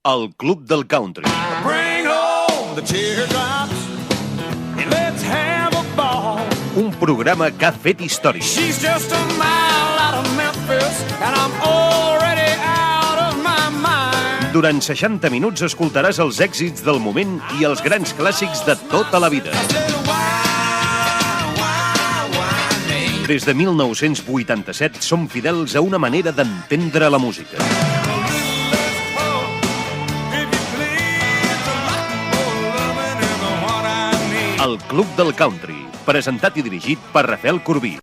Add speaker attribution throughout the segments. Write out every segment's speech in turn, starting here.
Speaker 1: El Club del Country.
Speaker 2: Bring home the teardrops and let's have a ball.
Speaker 1: Un programa que ha fet història.
Speaker 2: She's just a mile out of Memphis and I'm already out of my mind.
Speaker 1: Durant 60 minuts escoltaràs els èxits del moment i els grans clàssics de tota la vida. Des de 1987 som fidels a una manera d'entendre la música. El Club del Country, presentat i dirigit per Rafel Corbí.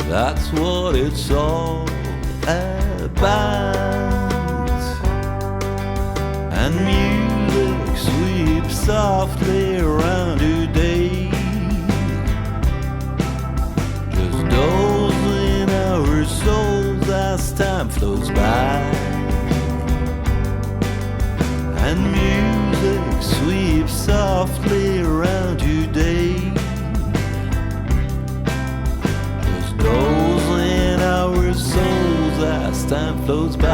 Speaker 3: That's what it's all about. And music sweeps softly around today, just dozing our souls as time floats by. And music sweeps softly around today, those in our souls as time floats by.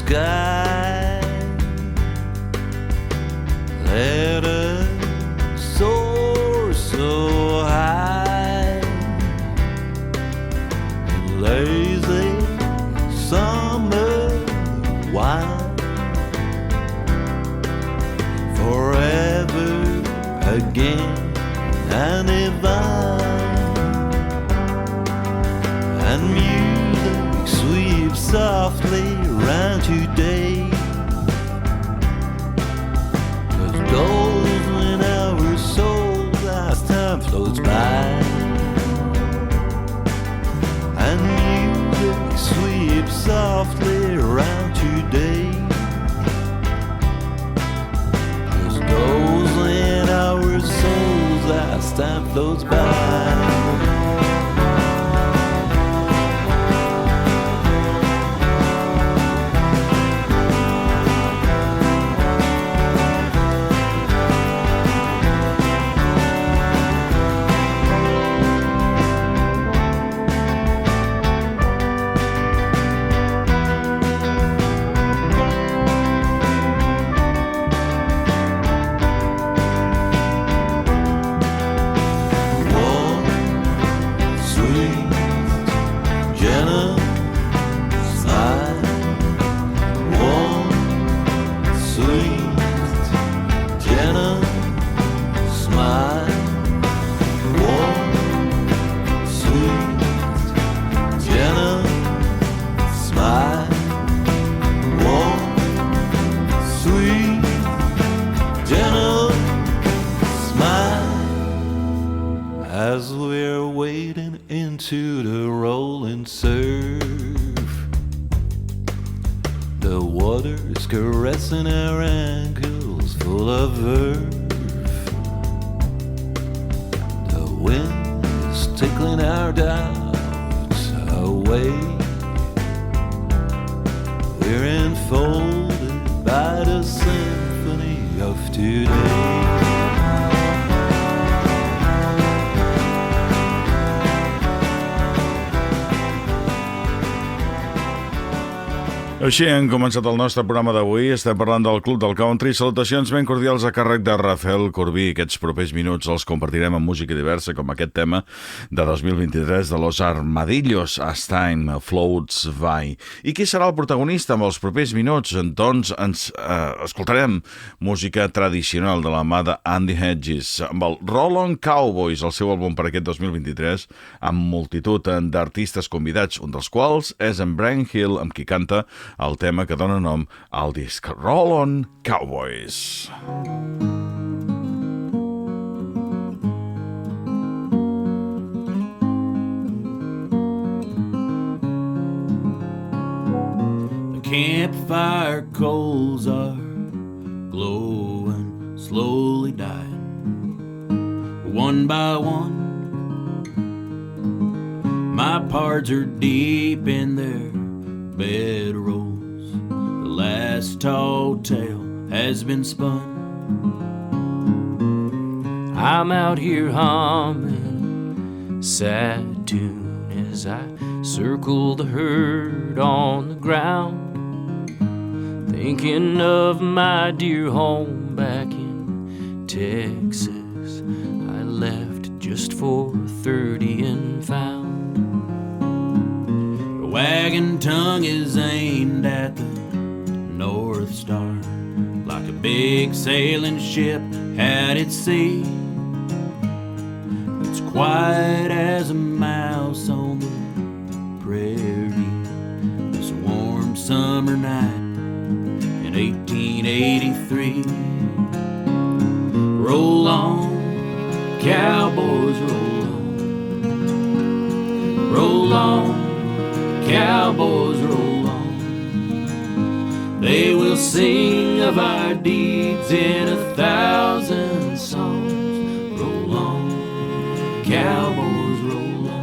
Speaker 3: Sky, let us soar so high in lazy summer wine, forever again and divine. And music sweeps softly round today, just goes in our souls as time floats by. And music sweeps softly around today, just goes in our souls as time floats by. As we're wading into the rolling surf, the water is caressing our ankles full of earth. The wind is tickling our doubts away. We're enfolded by the symphony of today.
Speaker 4: Així hem començat el nostre programa d'avui. Estem parlant del Club del Country. Salutacions ben cordials a càrrec de Rafel Corbí. Aquests propers minuts els compartirem amb música diversa, com aquest tema de 2023 de Los Armadillos, As Time Floats By. I qui serà el protagonista amb els propers minuts? Doncs ens escoltarem música tradicional de la mà d'Andy Hedges, amb el Roll On Cowboys, el seu àlbum per aquest 2023, amb multitud d'artistes convidats, un dels quals és en Brian Hill, amb qui canta el tema que dona nom al disc, Roll On Cowboys.
Speaker 3: The campfire coals are glowing, slowly dying, one by one. My pards are deep in their bedrolls. The last tall tale has been spun. I'm out here humming a sad tune as I circle the herd on the ground, thinking of my dear home back in Texas. I left just for 30 and found. The wagon tongue is aimed at the North Star, like a big sailing ship at its sea. It's quiet as a mouse on the prairie this warm summer night in 1883. Roll on, cowboys, roll on. Roll on, cowboys, roll on. They will sing of our deeds in 1,000 songs. Roll on, cowboys, roll on.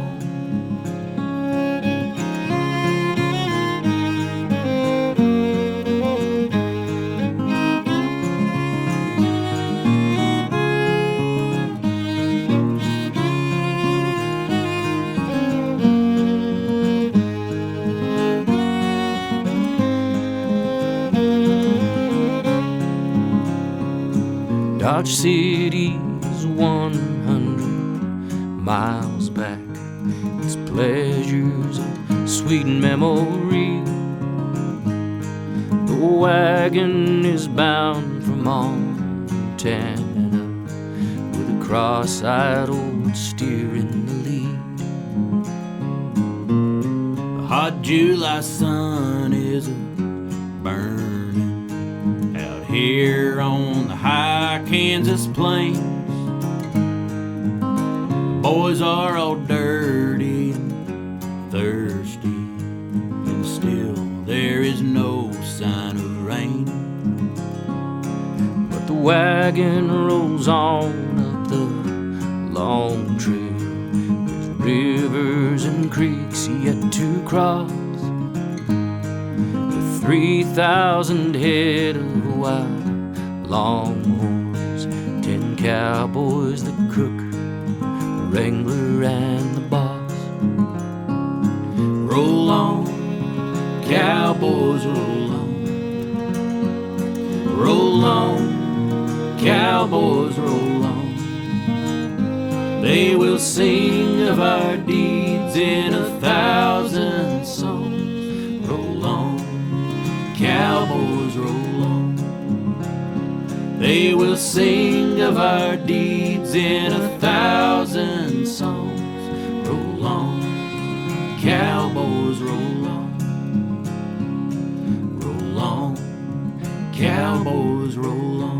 Speaker 3: Dodge City's 100 miles back. Its pleasures a sweet memory. The wagon is bound for Montana with a cross-eyed old steer in the lead. The hot July sun is a burning out here on the high Kansas plains. The boys are all dirty and thirsty, and still there is no sign of rain. But the wagon rolls on up the long trail. There's rivers and creeks yet to cross, with 3,000 head of wild longhorns, 10 cowboys, the cook, the wrangler, and the boss. Roll on, cowboys, roll on. Roll on, cowboys, roll on. They will sing of our deeds in 1,000 songs. Roll on, cowboys, roll on. They will sing of our deeds in 1,000 songs. Roll on, cowboys, roll on. Roll on, cowboys, roll on.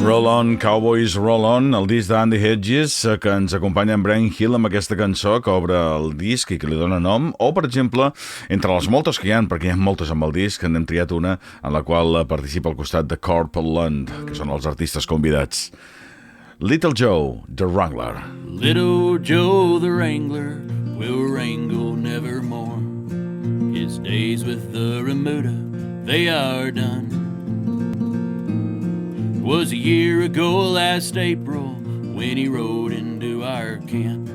Speaker 4: Roll On, Cowboys, Roll On, el disc d'Andy Hedges, que ens acompanya en Brian Hill amb aquesta cançó que obre el disc i que li dona nom, o, per exemple, entre les moltes que hi ha, perquè hi ha moltes amb el disc, n'hem triat una en la qual participa al costat de Corpulent, que són els artistes convidats. Little Joe, the Wrangler.
Speaker 3: Little Joe the Wrangler will wrangle nevermore. His days with the remuda, they are done. It was a year ago last April when he rode into our camp,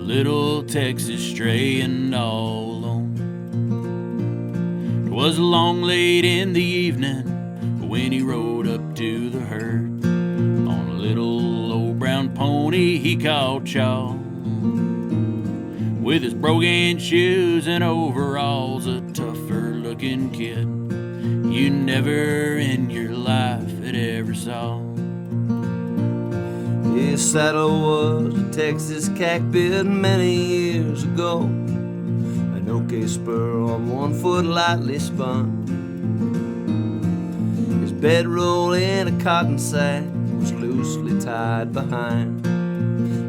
Speaker 3: little Texas stray and all alone. 'Twas long late in the evening when he rode up to the herd. On a little old brown pony he called Chaw. With his brogan shoes and overalls, a tougher looking kid you never in your life had ever saw.
Speaker 5: His saddle was a Texas cackbit many years ago, an oak spur on one foot lightly spun. His bedroll in a cotton sack was loosely tied behind.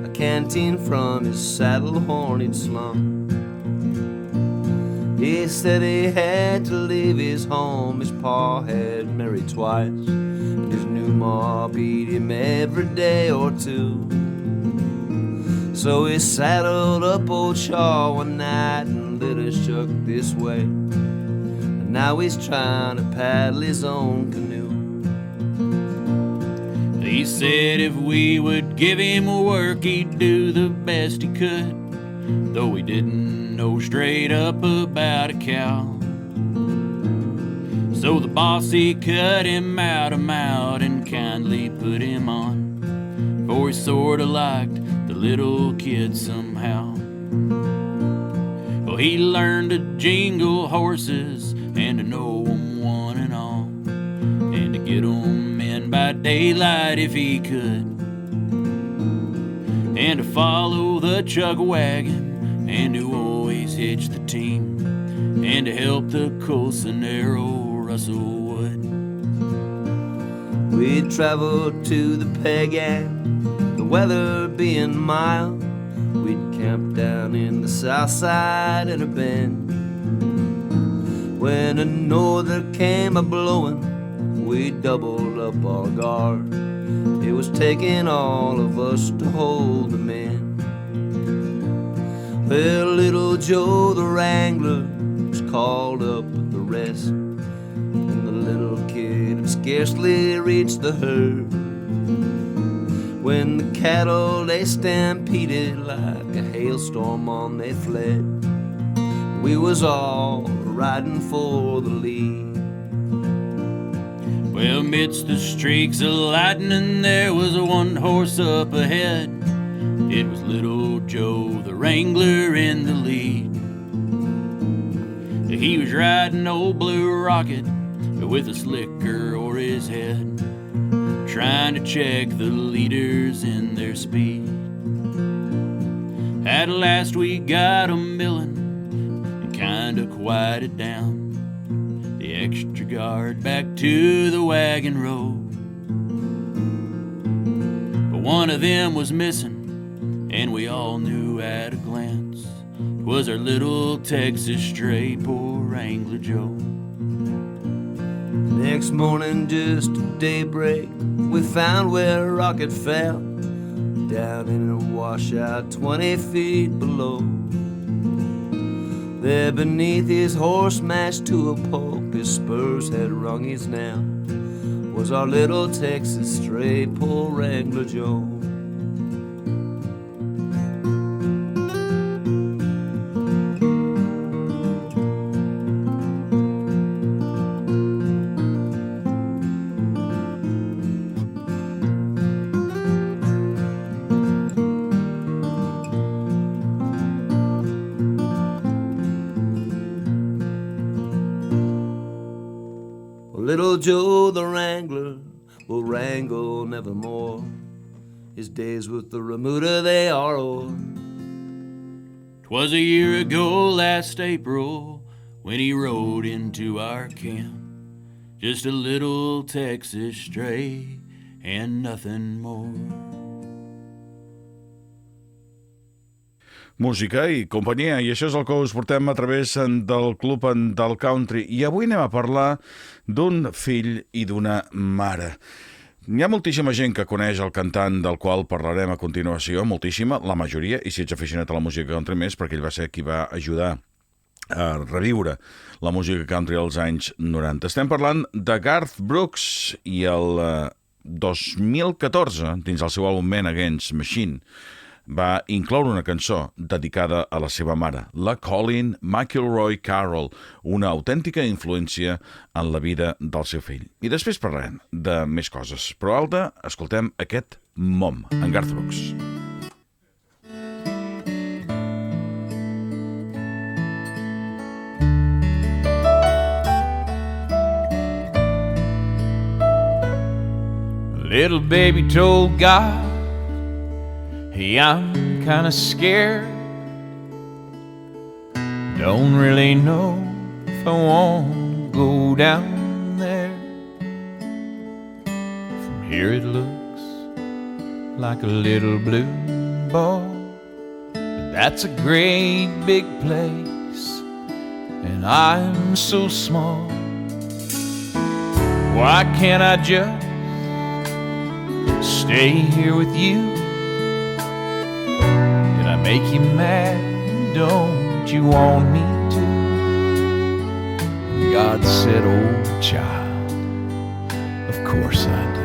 Speaker 5: A canteen from his saddle horn he'd slung. He said he had to leave his home. His pa had married twice, and his new ma beat him every day or two. So he saddled up old Shaw one night and lit a shuck this way. And now he's trying to paddle his own canoe.
Speaker 3: He said if we would give him work, he'd do the best he could, though he didn't know straight up about a cow. So the boss, he cut him out and kindly put him on, for he sorta liked the little kid somehow. Well, he learned to jingle horses and to know 'em one and all, and to get 'em in by daylight if he could, and to follow the chuck wagon, and to always hitch the team, and to help the Colsonero rustle wood.
Speaker 5: We traveled to the Pagan, the weather being mild. We'd camp down in the south side in a bend. When a norther came a-blowing, we doubled up our guard. It was taking all of us to hold the men. Well, little Joe the Wrangler was called up with the rest, and the little kid had scarcely reached the herd when the cattle they stampeded like a hailstorm on they fled. We was all riding for the lead.
Speaker 3: Well, amidst the streaks of lightning, there was a one horse up ahead. It was little Joe the Wrangler in the lead. He was riding old Blue Rocket with a slicker o'er his head, trying to check the leaders in their speed. At last we got 'em millin' and kinda quieted down the extra guard back to the wagon road. But one of them was missing, and we all knew at a glance 'twas our little Texas stray, poor Wrangler Joe.
Speaker 5: Next morning, just at daybreak, we found where Rocket fell, down in a washout 20 feet below. There beneath his horse mashed to a pulp, his spurs had wrung his nail, was our little Texas stray, poor Wrangler Joe. Little Joe the Wrangler will wrangle nevermore. His days with the remuda they are o'er.
Speaker 3: 'Twas a year ago last April when he rode into our camp, just a little Texas stray and nothing more.
Speaker 4: Música i companyia, i això és el que us portem a través del Club del Country. I avui anem a parlar d'un fill i d'una mare. Hi ha moltíssima gent que coneix el cantant del qual parlarem a continuació, moltíssima, la majoria, i si ets aficionat a la música country més, perquè ell va ser qui va ajudar a reviure la música country als anys 90. Estem parlant de Garth Brooks i el 2014, dins el seu àlbum Men Against Machine, va incloure una cançó dedicada a la seva mare, la Colin McIlroy Carroll, una autèntica influència en la vida del seu fill. I després parlarem de més coses, però Alda, escoltem aquest Mom, en Garth Brooks.
Speaker 3: Little baby told God, hey, I'm kinda scared. Don't really know if I want to go down there. From here it looks like a little blue ball, but that's a great big place, and I'm so small. Why can't I just stay here with you? Did I make you mad? Don't you want me to? And God said, oh child, of course I do.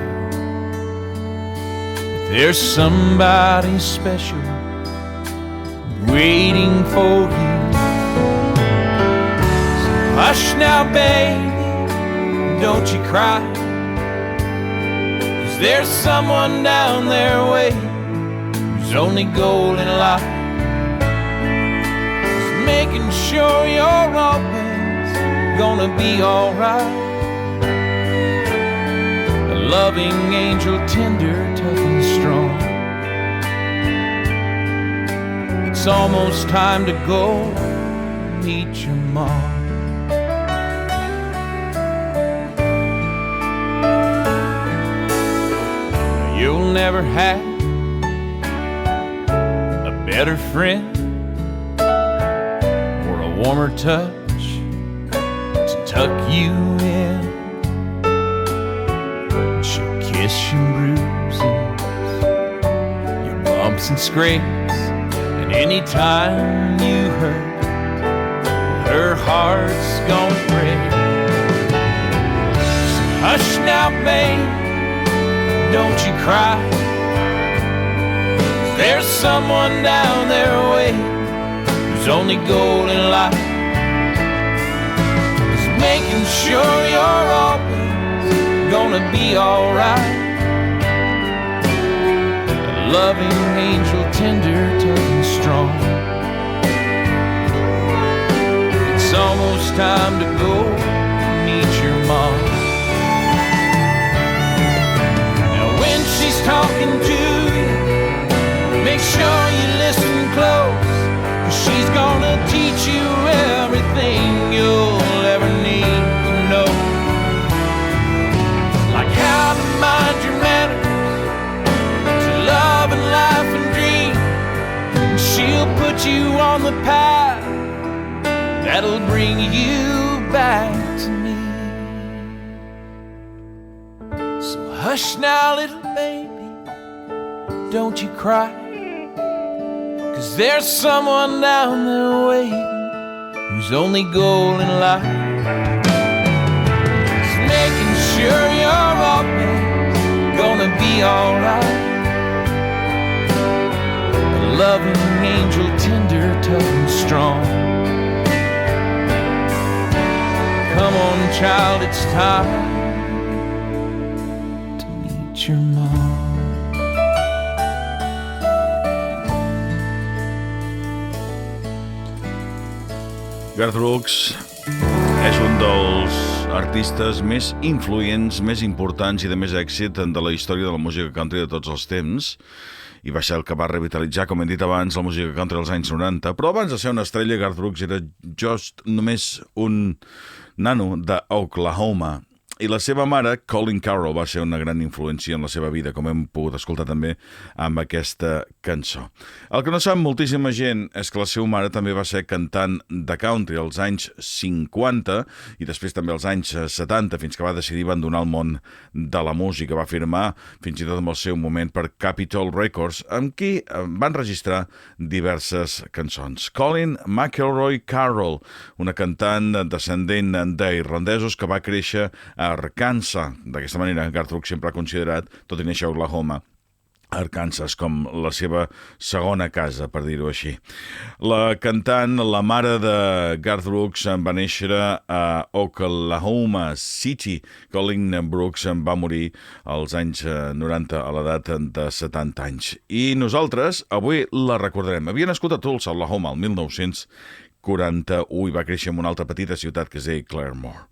Speaker 3: But there's somebody special waiting for you. So hush now, baby, don't you cry. There's someone down there waiting whose only goal in life is making sure you're always gonna be alright. A loving angel, tender, tough and strong. It's almost time to go meet your mom. You'll never have a better friend or a warmer touch to tuck you in. She'll kiss your bruises, your bumps and scrapes, and anytime you hurt, her heart's gonna break. So hush now, babe, don't you cry. There's someone down there waiting whose only goal in life is making sure you're always gonna be alright. A loving angel, tender, tough and strong. It's almost time to go meet your mom. She's talking to you, make sure you listen close, 'cause she's gonna teach you everything you'll ever need to know. Like how to mind your manners, to love and life and dream. And she'll put you on the path that'll bring you back to me. So hush now, little baby, don't you cry, 'cause there's someone down there waiting whose only goal in life is making sure you're always gonna be alright. A loving angel, tender, tough and strong. Come on, child, it's time to meet your mom.
Speaker 4: Garth Brooks és un dels artistes més influents, més importants i de més èxit de la història de la música country de tots els temps, i va ser el que va revitalitzar, com hem dit abans, la música country als anys 90. Però abans de ser una estrella, Garth Brooks era només un nano d'Oklahoma. I la seva mare, Colin Carroll, va ser una gran influència en la seva vida, com hem pogut escoltar també amb aquesta cançó. El que no sap moltíssima gent és que la seva mare també va ser cantant de country als anys 50 i després també als anys 70, fins que va decidir abandonar el món de la música. Va firmar fins i tot en el seu moment per Capitol Records, amb qui van registrar diverses cançons. Colin McIlroy Carroll, una cantant descendent d'irlandesos que va créixer a Arkansas. D'aquesta manera, Garth Brooks sempre ha considerat, tot i néixer a Oklahoma, Arkansas, com la seva segona casa, per dir-ho així. La cantant, la mare de Garth Brooks, va néixer a Oklahoma City. Colin Brooks va morir als anys 90 a l'edat de 70 anys. I nosaltres avui la recordarem. Havia nascut a Tulsa, Oklahoma, el 1941 i va créixer en una altra petita ciutat que es deia Claremore.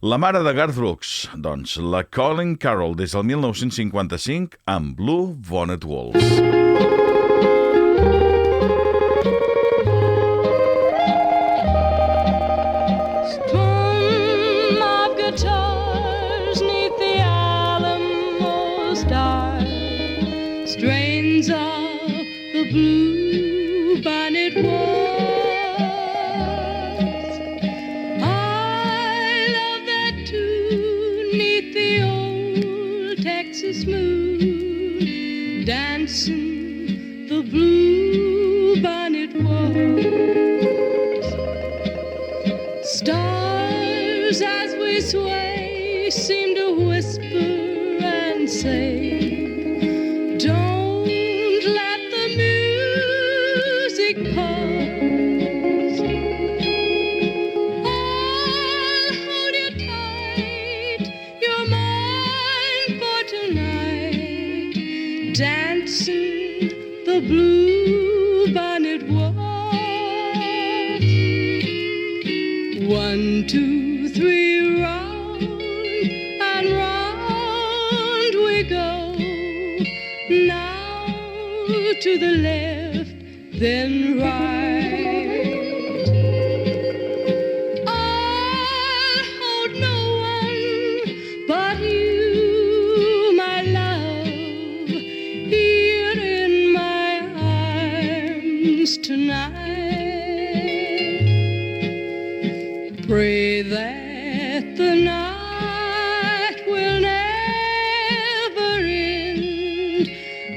Speaker 4: La mare de Garth Brooks, doncs, la Colin Carroll, des del 1955, amb Blue Bonnet Waltz.
Speaker 6: Strum of guitars 'neath the Alamo star, strains of the Blue Bonnet Waltz. Smooth, dancing the Blue Bonnet Waltz. Stars as we sway seem to whisper and say, don't let the music pause. I'll hold you tight, you're mine for tonight, dancing the Blue Bonnet Waltz. 1, 2, 3, round and round we go. Now to the left, then right. I'll hold no one but you, my love, here in my arms tonight. Pray that the night will never end.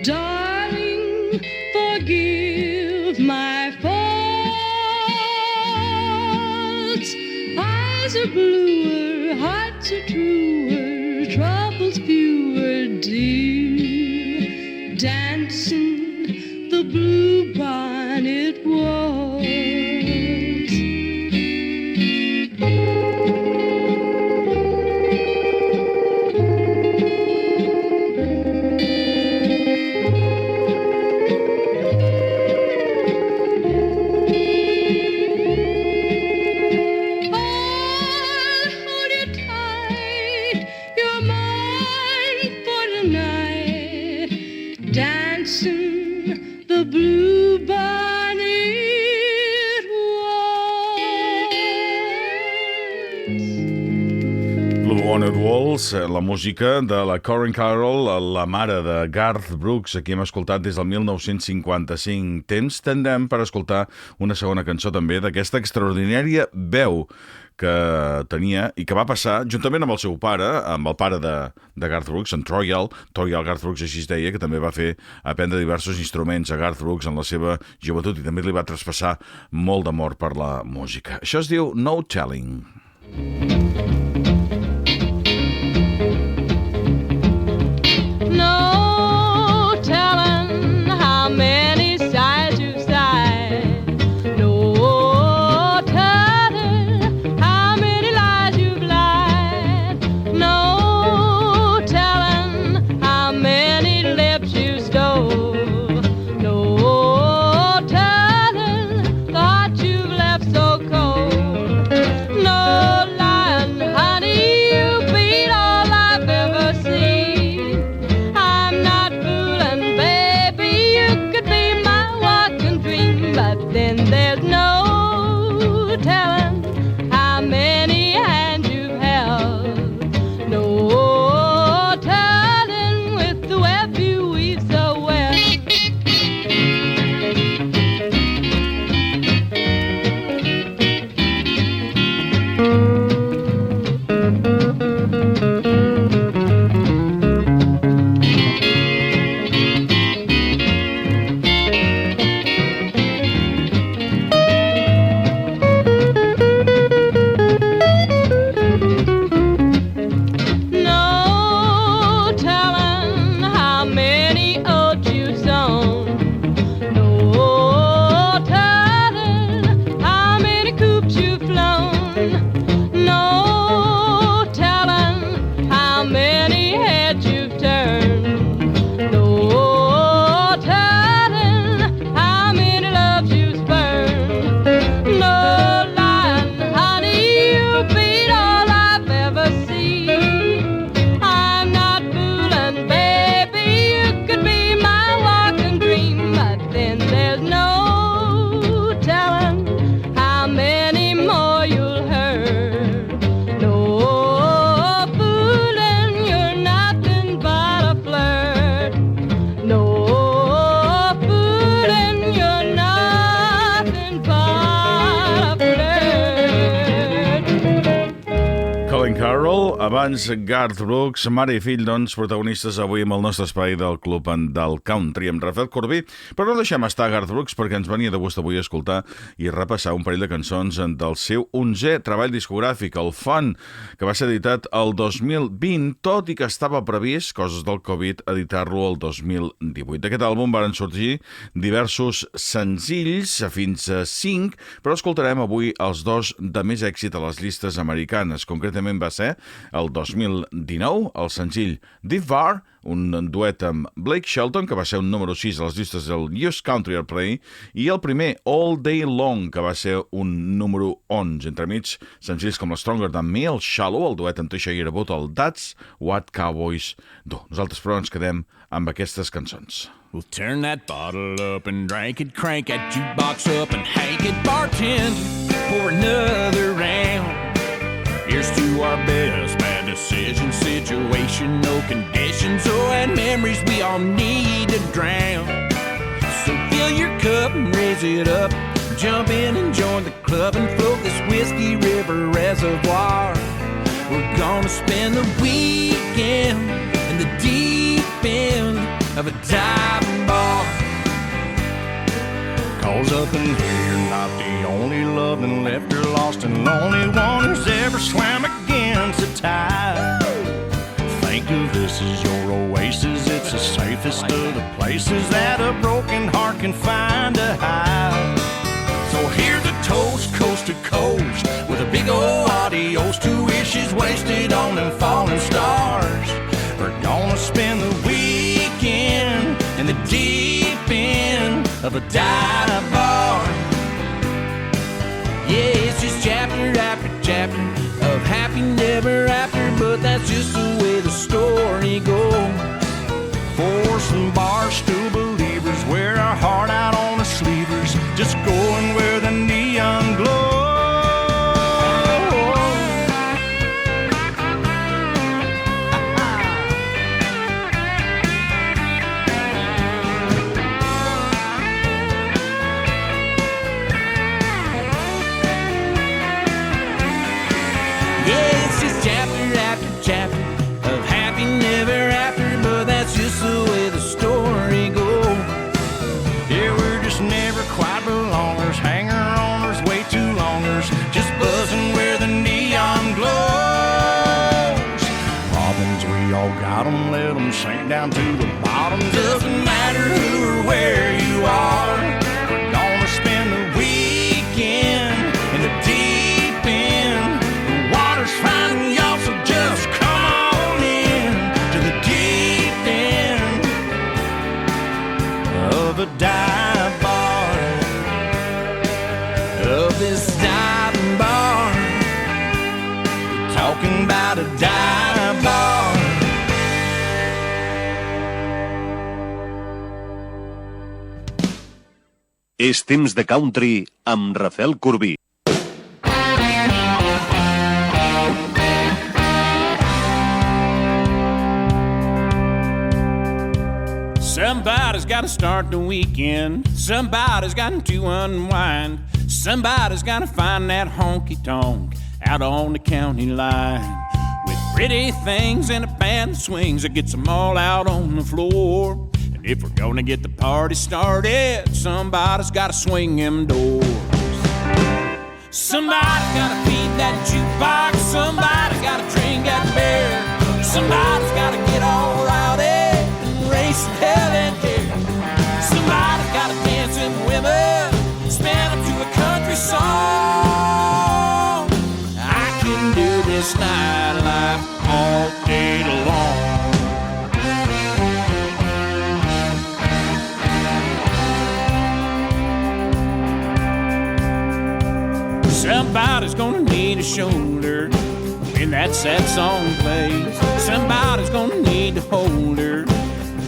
Speaker 6: Darling, forgive my faults. Eyes are bluer, hearts are truer, troubles fewer, dear, dancing the Blue Bonnet Waltz.
Speaker 4: La música de la Colin Carroll, la mare de Garth Brooks, aquí hem escoltat des del 1955. Temps tendem per escoltar una segona cançó també d'aquesta extraordinària veu que tenia i que va passar juntament amb el seu pare, amb el pare de Garth Brooks, en Troyal Garth Brooks, així es deia, que també va fer aprendre diversos instruments a Garth Brooks en la seva joventut i també li va traspassar molt d'amor per la música. Això es diu No Telling.
Speaker 6: How
Speaker 4: Abans, Garth Brooks, mare i fill, doncs, protagonistes avui amb el nostre espai del Club del Country, amb Rafel Corbí. Però no deixem estar Garth Brooks perquè ens venia de gust avui escoltar i repassar un parell de cançons del seu 11è treball discogràfic, el Fun, que va ser editat el 2020, tot i que estava previst, coses del Covid, editar-lo el 2018. D'aquest àlbum van sorgir diversos senzills, fins a 5, però escoltarem avui els dos de més èxit a les llistes americanes. Concretament va ser el 2019, el senzill Deep Bar, un duet amb Blake Shelton, que va ser un número 6 a les llistes del US Country Airplay, i el primer All Day Long, que va ser un número 11. Entremig, senzills com la Stronger Than Me, el Shallow, el duet amb Tisha Yearbout, el That's What Cowboys Do. Nosaltres, però, ens quedem amb aquestes cançons.
Speaker 2: We'll turn that bottle up and drink it, crank that jukebox up and hank it, bartend for another round. Here's to our best bad decision, situation, no conditions, oh, and memories we all need to drown. So fill your cup and raise it up, jump in and join the club and float this Whiskey River reservoir. We're gonna spend the weekend in the deep end of a dive bar. Cause up in here you're not the only loving left or lost and lonely one who's ever swam against the tide. Think of this as your oasis, it's the safest of the places that a broken heart can find a hide. So here's a toast, coast to coast, with a big ol' adios to wishes wasted on them falling stars. We're gonna spend the weekend in the deep end of a dive bar. Yeah, it's just chapter after chapter of happy never after, but that's just the way the story goes. For some barstool believers, wear our heart out on the sleevers, just going where the neon glows. Chapter of happy never after, but that's just the way the story goes. Yeah, we're just never quite belongers, hanger-oners, way too longers, just buzzing where the neon glows. Robins, we all got 'em, let 'em sink down to the bottom. Doesn't matter who or where you are, we're gonna spend the weekend in the deep end. The water's fine, y'all, so just come on in to the deep end of a dive bar, of this dive bar. We're talking about a dive bar.
Speaker 1: És temps de country amb Rafel Corbí.
Speaker 2: Somebody's got to start the weekend. Somebody's got to unwind. Somebody's got to find that honky-tonk out on the county line, with pretty things and a band that swings that gets them all out on the floor. And if we're gonna get the party started, somebody's got to swing them doors. Somebody's got to feed that jukebox. Somebody's got to drink that beer. Somebody's got to get all rowdy and race and hell and here. Somebody's got to dance in women, spin them to a country song. I can do this nightlife all day long. Somebody's gonna need a shoulder when that sad song plays. Somebody's gonna need to hold her,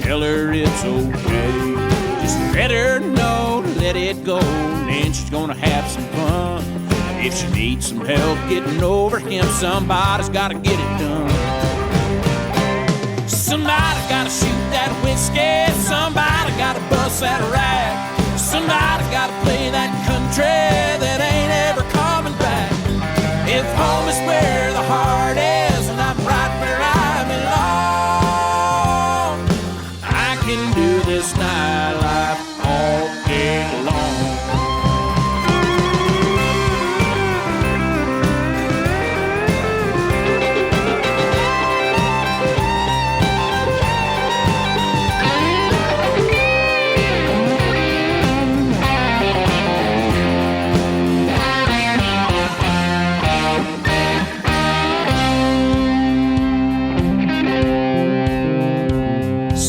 Speaker 2: tell her it's okay. Just let her know to let it go, and then she's gonna have some fun. And if she needs some help getting over him, somebody's gotta get it done. Somebody's gotta shoot that whiskey. Somebody gotta bust that rag. Somebody's gotta play that country that ain't ever coming back. If home is where the heart is, and I'm right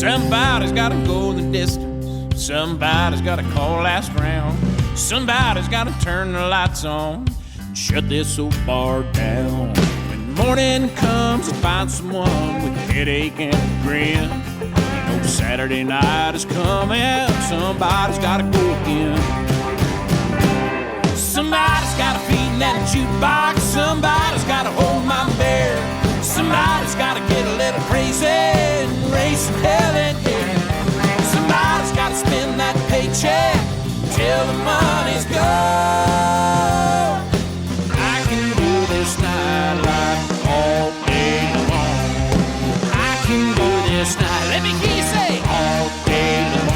Speaker 3: Somebody's gotta go the distance. Somebody's gotta call last round. Somebody's gotta turn the lights on and shut this old bar down. When morning comes, I find someone with a headache and a grin. You know Saturday night is coming. Somebody's gotta go again. Somebody's gotta feed that jukebox. Somebody's gotta hold my bear. Somebody's gotta get a little crazy and race hell and air. Somebody's gotta spend that paycheck till the money's gone. I can do this nightlife all day long. I can do this night. Let me hear you say all day long.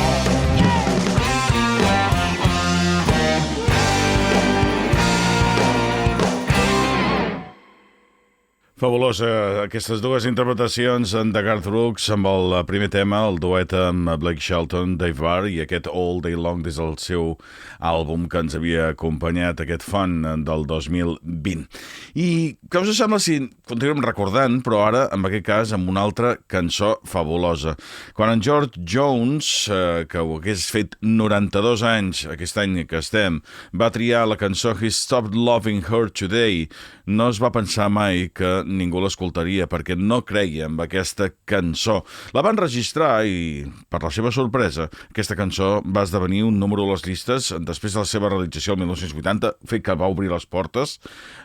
Speaker 4: Fabulosa, aquestes dues interpretacions de Garth Brooks amb el primer tema, el duet amb Blake Shelton, Dave Barr, i aquest All Day Long des del seu àlbum que ens havia acompanyat, aquest Fun del 2020. I què us sembla si continuem recordant, però ara, en aquest cas, amb una altra cançó fabulosa. Quan en George Jones, que ho hagués fet 92 anys, aquest any que estem, va triar la cançó He Stopped Loving Her Today, no es va pensar mai que ningú l'escoltaria perquè no creia en aquesta cançó. La van registrar i, per la seva sorpresa, aquesta cançó va esdevenir un número a les llistes després de la seva realització el 1980, fet que va obrir les portes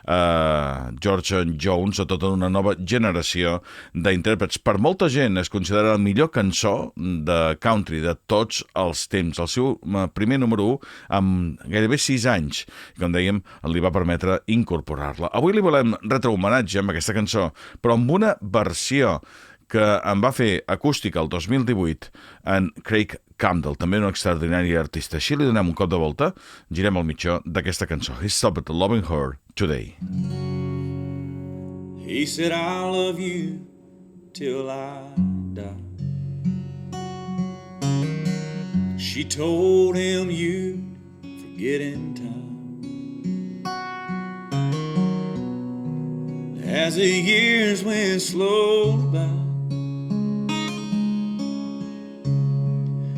Speaker 4: a George Jones a tota una nova generació d'intèrprets. Per molta gent es considera la millor cançó de country de tots els temps. El seu primer número 1 amb gairebé 6 anys, com dèiem, li va permetre incorporar-la. Avui li volem retre homenatge amb aquesta cançó, però amb una versió que en va fer acústica el 2018 en Craig Campbell, també un extraordinari artista. Així li donem un cop de volta, girem al mitjó d'aquesta cançó. He Stopped Loving Her Today.
Speaker 7: He said I'll love you till I die. She told him you'd forget in time. As the years went slowly by,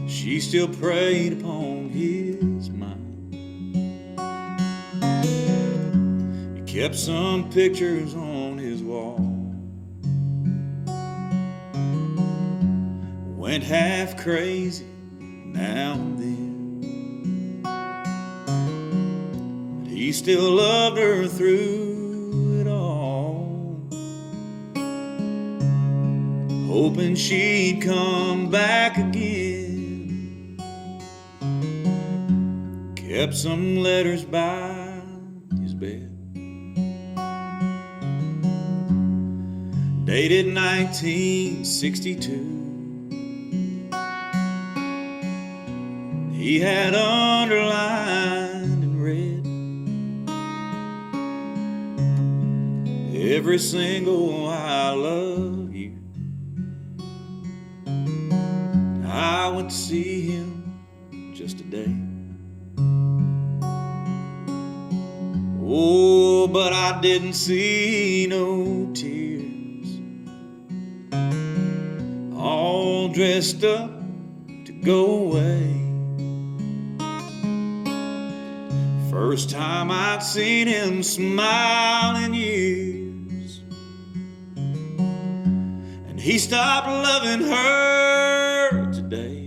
Speaker 7: she still preyed upon his mind. He kept some pictures on his wall, went half crazy now and then, but he still loved her through it all, hoping she'd come back again. Kept some letters by his bed, dated 1962. He had underlined in red every single I love you. I went to see him just today. Oh, but I didn't see no tears, all dressed up to go away. First time I'd seen him smile in years, and he stopped loving her today.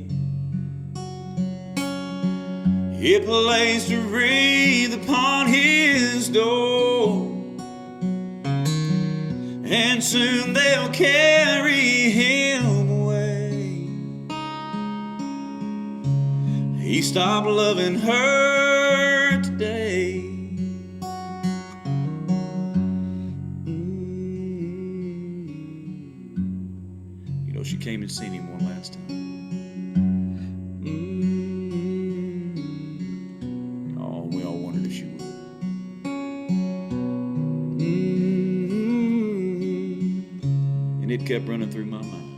Speaker 7: A place to breathe upon his door, and soon they'll carry him away. He stopped loving her today. You know, she came and seen him one last time. Oh, we all wondered if she would. And it kept running through my mind.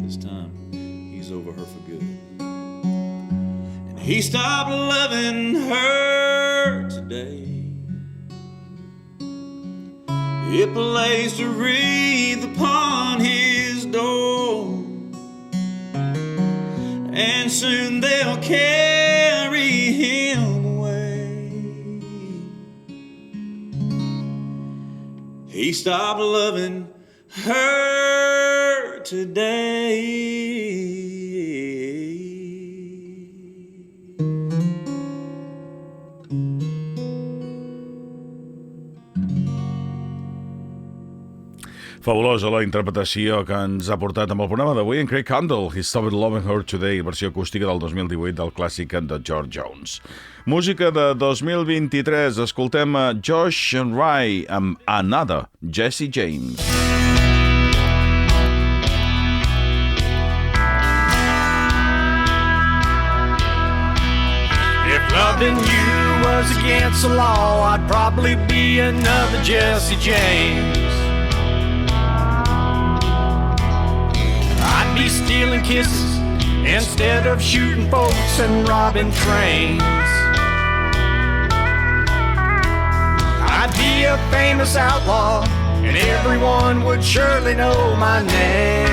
Speaker 7: This time, he's over her for good. And he stopped loving her today. a place to breathe upon his door. And soon they'll carry him away. He stopped loving her today.
Speaker 4: Fabulosa la interpretació que ens ha portat amb el programa d'avui en Craig Handel, He Stopped Loving Her Today, versió acústica del 2018 del clàssic de George Jones. Música de 2023, escoltem a Josh Rye amb Another, Jesse James.
Speaker 8: If loving you was against the law, I'd probably be another Jesse James. I'd be stealing kisses instead of shooting folks and robbing trains. I'd be a famous outlaw, and everyone would surely know my name.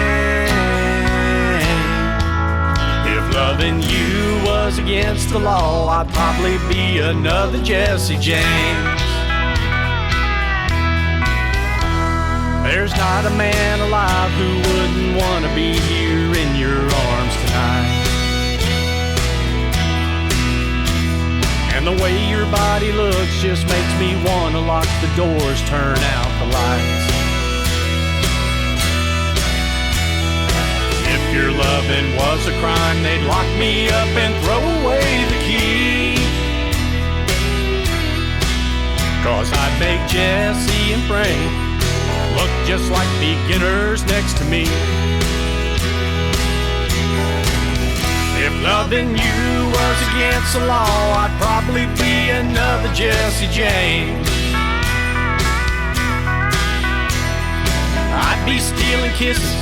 Speaker 8: If loving you was against the law, I'd probably be another Jesse James. There's not a man alive who wouldn't want to be here in your arms tonight. And the way your body looks just makes me want to lock the doors, turn out the lights. If your loving was a crime, they'd lock me up and throw away the key. 'Cause I'd make Jesse and Frank look just like beginners next to me. If loving you was against the law, I'd probably be another Jesse James. I'd be stealing kisses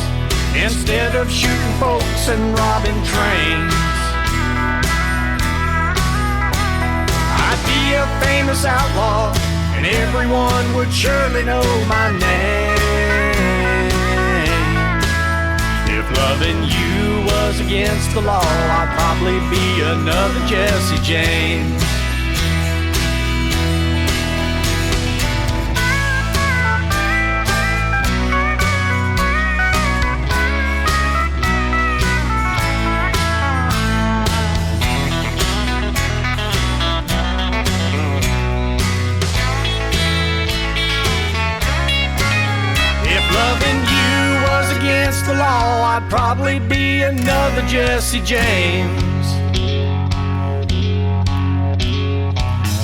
Speaker 8: instead of shooting folks and robbing trains. I'd be a famous outlaw, and everyone would surely know my name. If loving you was against the law, I'd probably be another Jesse James. The law, I'd probably be another Jesse James.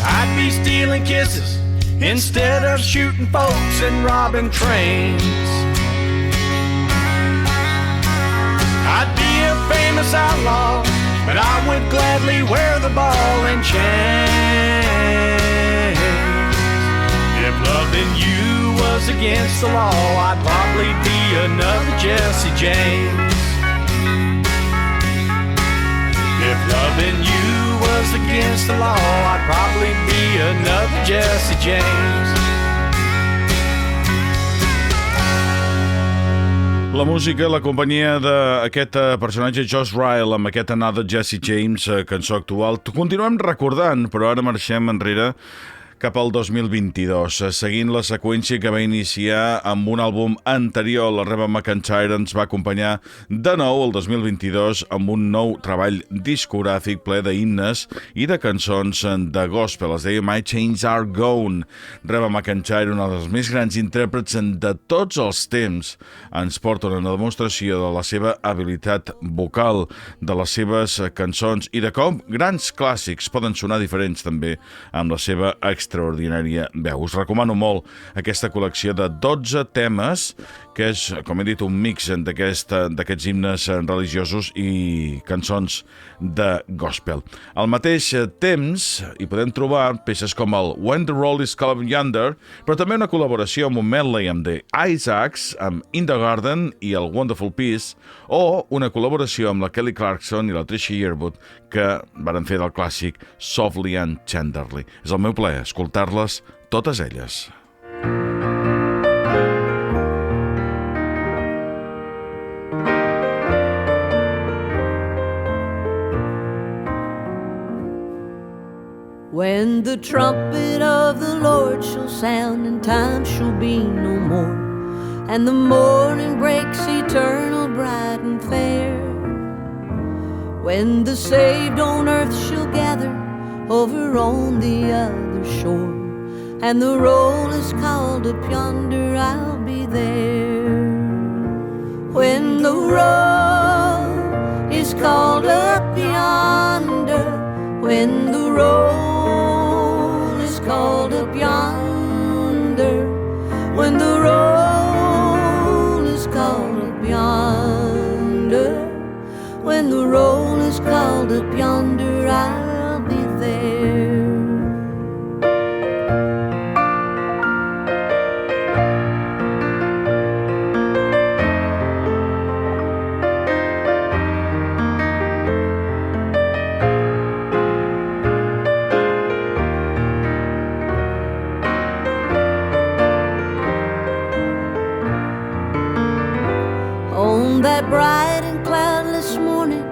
Speaker 8: I'd be stealing kisses instead of shooting folks and robbing trains. I'd be a famous outlaw, but I would gladly wear the ball and chain. If loving you was against the law, I'd probably be another Jesse James. If loving you was against the law, I'd probably be another Jesse James.
Speaker 4: La música, la companyia d'aquest personatge Josh Ryle amb aquest Another Jesse James, cançó actual. Continuem recordant, però ara marxem enrere cap al 2022, seguint la seqüència que va iniciar amb un àlbum anterior. La Reba McEntire ens va acompanyar de nou el 2022 amb un nou treball discogràfic ple d'himnes i de cançons de gospel. Es deia My Chains Are Gone. Reba McEntire, una dels més grans intèrprets de tots els temps, ens porta una demostració de la seva habilitat vocal, de les seves cançons i de com grans clàssics poden sonar diferents també amb la seva extraordinària veu. Us recomano molt aquesta col·lecció de 12 temes que és, com he dit, un mix d'aquests himnes religiosos i cançons de gospel. Al mateix temps hi podem trobar peces com el When the Roll is Calm Yonder, però també una col·laboració amb un medley amb The Isaacs, amb In the Garden i el Wonderful Peace, o una col·laboració amb la Kelly Clarkson i la Trisha Yearwood que varen fer del clàssic Softly and Tenderly. És el meu plaer escoltar-les totes elles.
Speaker 6: And the trumpet of the Lord shall sound, and time shall be no more, and the morning breaks eternal, bright and fair. When the saved on earth shall gather over on the other shore, and the roll is called up yonder, I'll be there. When the roll is called up yonder, when the roll is called up yonder, when the roll is called up yonder, when the roll is called up yonder, I'll be there. On that bright and cloudless morning,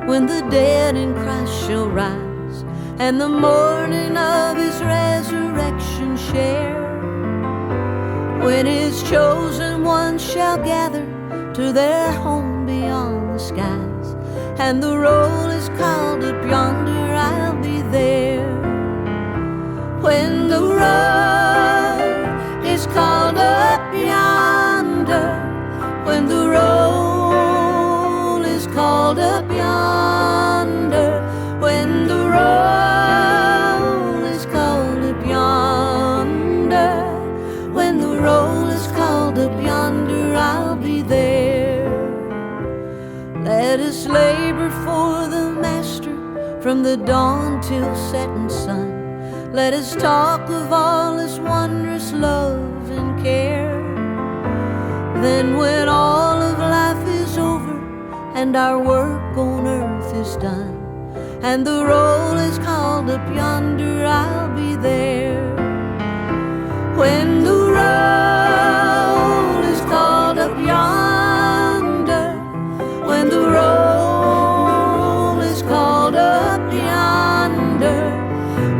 Speaker 6: when the dead in Christ shall rise, and the morning of his resurrection share, when his chosen ones shall gather to their home beyond the skies, and the roll is called up yonder, I'll be there. When the roll is called up yonder, when the roll is called up yonder, when the roll is called up yonder, when the roll is called up yonder, I'll be there. Let us labor for the Master from the dawn till setting sun. Let us talk of all his wondrous love and care. Then when all of life is over and our work on earth is done, and the roll is called up yonder, I'll be there. When the roll is called up yonder, when the roll is called up yonder,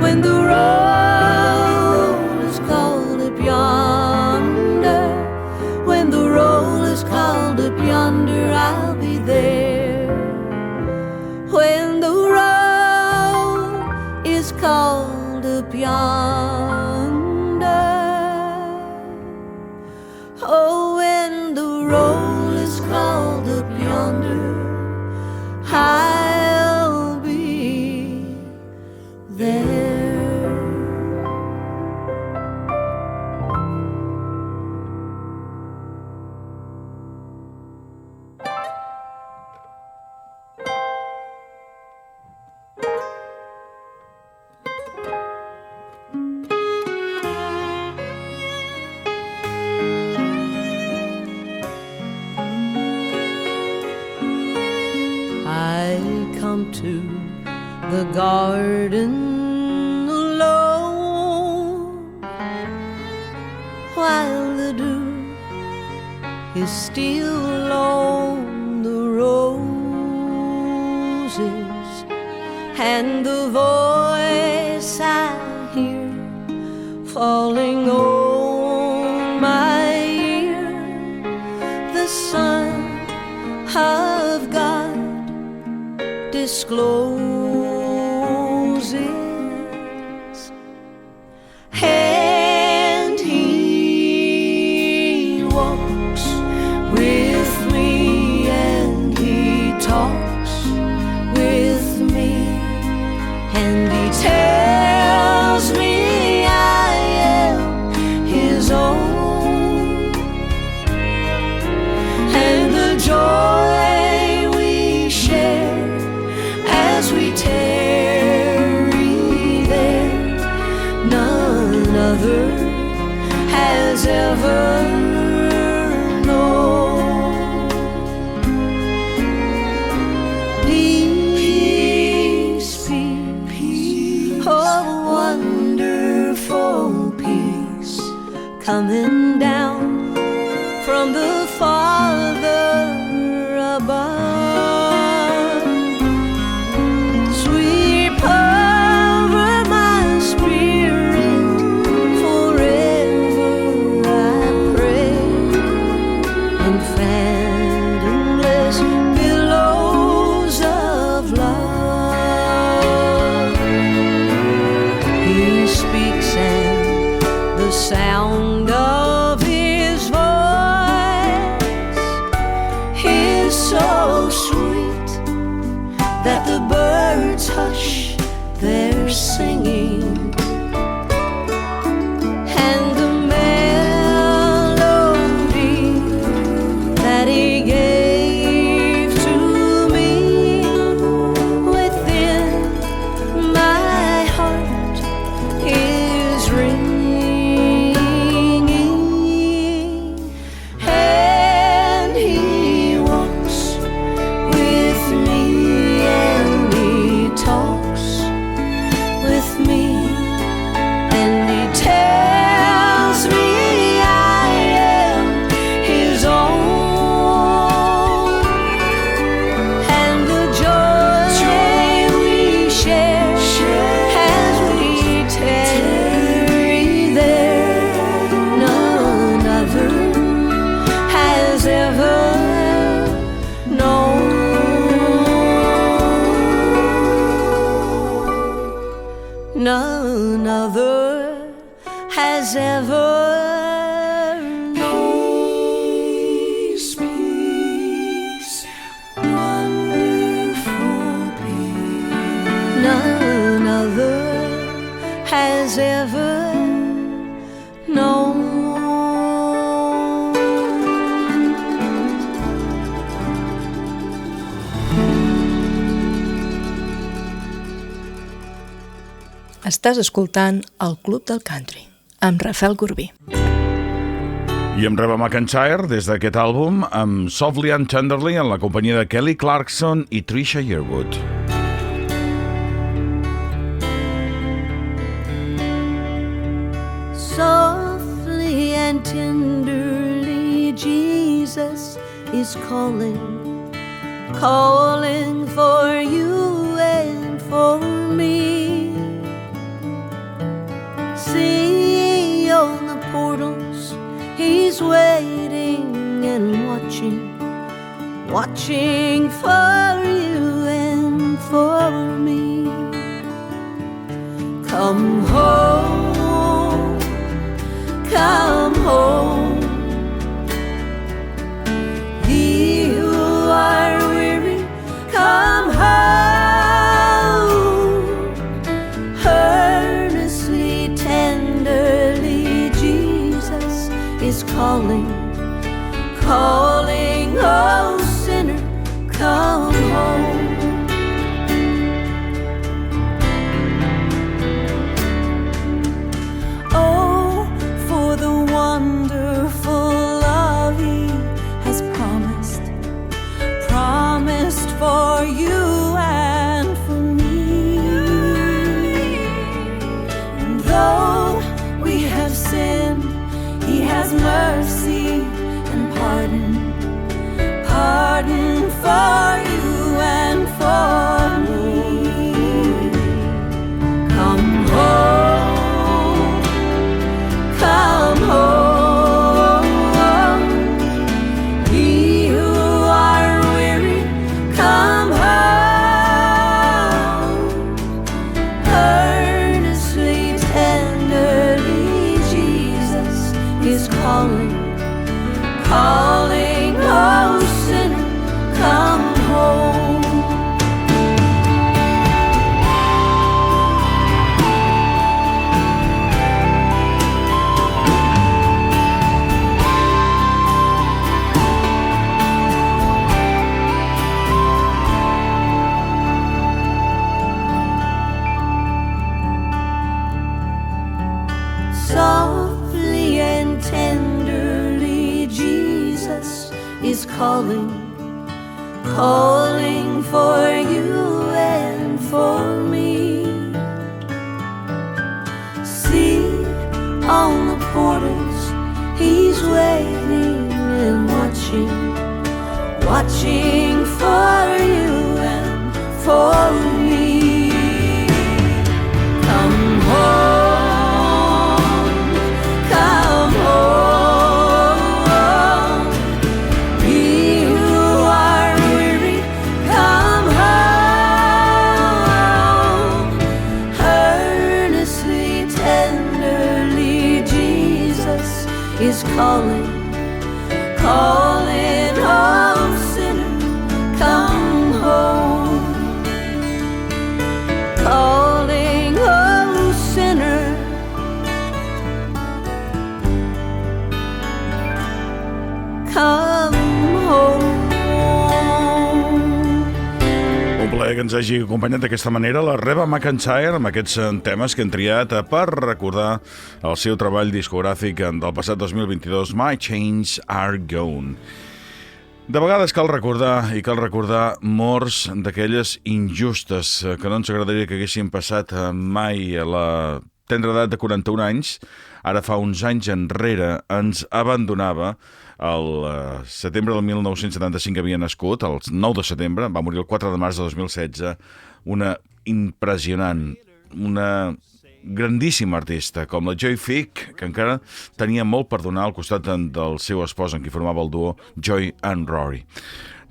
Speaker 6: when the roll is called up yonder, when the roll is called up yonder, I'll be there. When the roll is called up yonder, oh, when the roll is called up yonder, I'll be there. To the garden alone, while the dew is still on the roses, and the voice I hear falling on my ear, the Son of God discloses, and he walks with me, and he talks with me, and he tells me I am his own, and the joy we share as we tarry there, none other has ever known. Peace, peace, oh wonderful peace, coming down from the Father above. Over my spirit.
Speaker 9: Estàs escoltant el Club del Country, amb Rafel Corbí.
Speaker 4: I amb Reba McEntire, des d'aquest àlbum, amb Softly and Tenderly, en la companyia de Kelly Clarkson i Trisha Yearwood.
Speaker 6: Softly and tenderly, Jesus is calling, calling for you and for me. See on the portals, He's waiting and watching, watching for you and for me. Come home, come home. Ye who are weary, come home. Earnestly, tenderly, Jesus is calling, calling, oh sinner, come home. Oh, for the wonderful love He has promised, promised for you and for me. And though we have sinned, He has mercy and pardon, pardon for you and for me. Come home, come home. Ye who are weary, come home. Earnestly, tenderly, Jesus is calling, calling, oh sinner, come home. Softly and tenderly, Jesus is calling, calling for you and for me. See on the portals, He's waiting and watching, watching for you and for me. Come home. Come home, ye who are weary, come home. Earnestly, tenderly, Jesus is calling, calling, oh sinner, come home. Calling, oh sinner, come home.
Speaker 4: Un plaer que ens hagi acompanyat d'aquesta manera la Reba McEntire amb aquests temes que hem triat per recordar el seu treball discogràfic del passat 2022, My Chains Are Gone. De vegades cal recordar, i cal recordar morts d'aquelles injustes que no ens agradaria que haguessin passat mai. A la tendra edat de 41 anys, ara fa uns anys enrere, ens abandonava. El setembre del 1975 havia nascut, el 9 de setembre, va morir el 4 de març de 2016, una impressionant, una grandíssima artista com la Joy Fick, que encara tenia molt per donar al costat del seu espòs, en qui formava el duo Joy and Rory.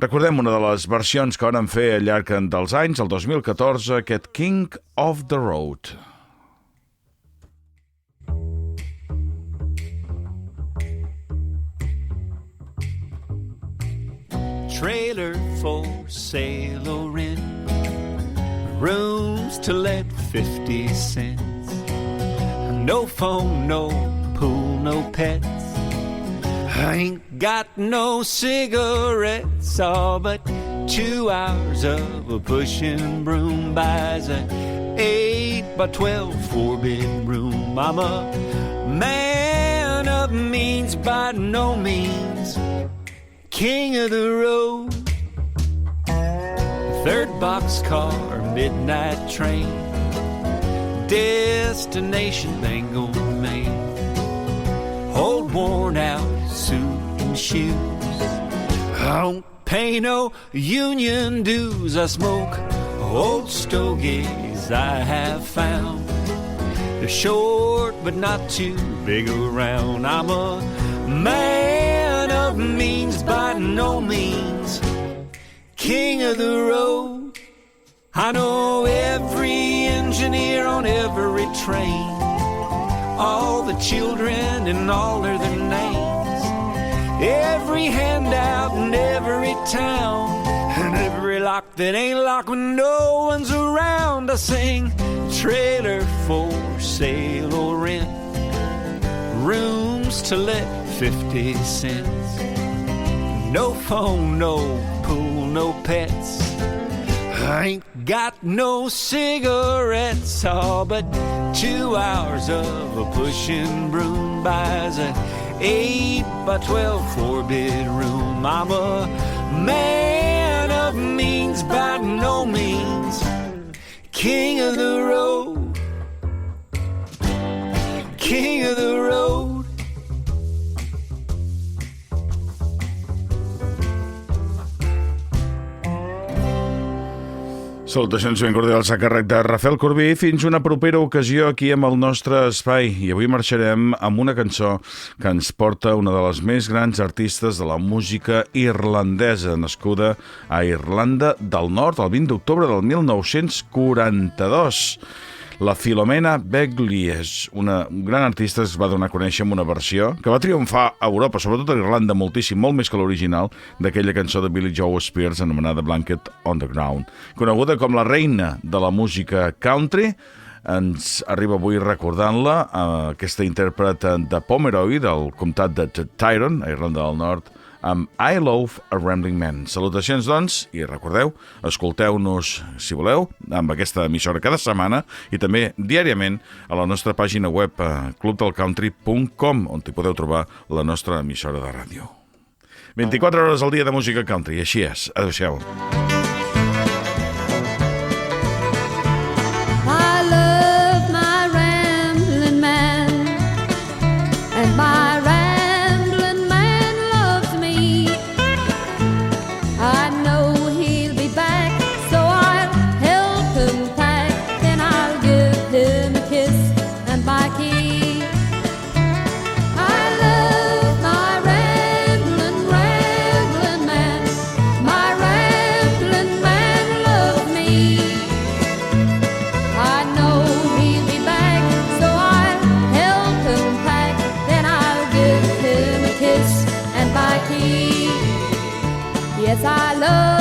Speaker 4: Recordem una de les versions que van fer al llarg dels anys, el 2014, aquest King of the Road.
Speaker 8: Trailer for sale or rent, rooms to let 50 cents. No phone, no pool, no pets. I ain't got no cigarettes, all but 2 hours of a pushing broom buys a 8x12 4-bedroom. I'm a man of means, by no means king of the road. Third boxcar, midnight train, destination Bangor, Maine. Old worn out suit and shoes, I don't pay no union dues. I smoke old stogies I have found. They're short but not too big around. I'm a man of means, by no means king of the road. I know every engineer on every train, all the children and all of their names, every handout in every town, and every lock that ain't locked when no one's around. I sing trailer for sale or rent, rooms to let 50 cents, no phone, no pool, no pets. I ain't got no cigarettes, all but 2 hours of a pushing broom buys an 8x12 4-bedroom. I'm a man of means, by no means king of the road, king of the road.
Speaker 4: Salutacions ben cordials a càrrec de Rafel Corbí. Fins una propera ocasió aquí amb el nostre espai. I avui marxarem amb una cançó que ens porta una de les més grans artistes de la música irlandesa, nascuda a Irlanda del Nord el 20 d'octubre del 1942. La Filomena Beglies, una gran artista, es va donar a conèixer amb una versió que va triomfar a Europa, sobretot a Irlanda, moltíssim, molt més que l'original d'aquella cançó de Billie Joe Spears anomenada Blanket on the Ground. Coneguda com la reina de la música country, ens arriba avui recordant-la, aquesta intèrpret de Pomeroy, del comtat de Tyrone, a Irlanda del Nord, amb I Love a Rambling Man. Salutacions, doncs, i recordeu, escolteu-nos, si voleu, amb aquesta emissora cada setmana i també diàriament a la nostra pàgina web clubdelcountry.com, on hi podeu trobar la nostra emissora de ràdio. 24 hores al dia de música country, així és. Adéu-siau.
Speaker 6: I love my rambling man, and my yes, I love